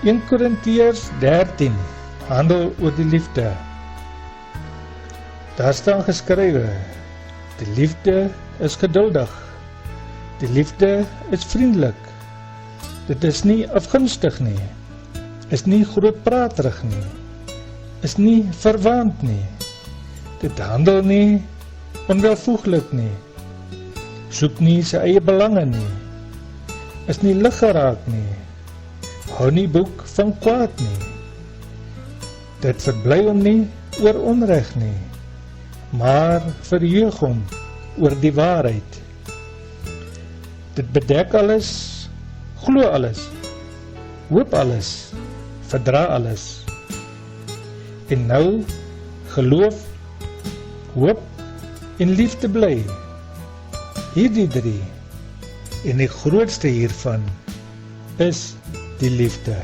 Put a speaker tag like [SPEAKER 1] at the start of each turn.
[SPEAKER 1] 1 Korintiërs 13 handel oor die liefde. Daar staan geskrywe, die liefde is geduldig, die liefde is vriendelik, dit is nie afgunstig nie, is nie grootpraterig nie, is nie verwaand nie, dit handel nie onwelvoeglik nie, soek nie sy eie belange nie, is nie lig geraak nie, hou nie boek van kwaad nie, dit verbly hom nie oor onreg nie, maar verheug hom oor die waarheid. Dit bedek alles, glo alles, hoop alles, verdra alles. En nou geloof, hoop en liefde bly. Hierdie 3, en die grootste hiervan is die liefde.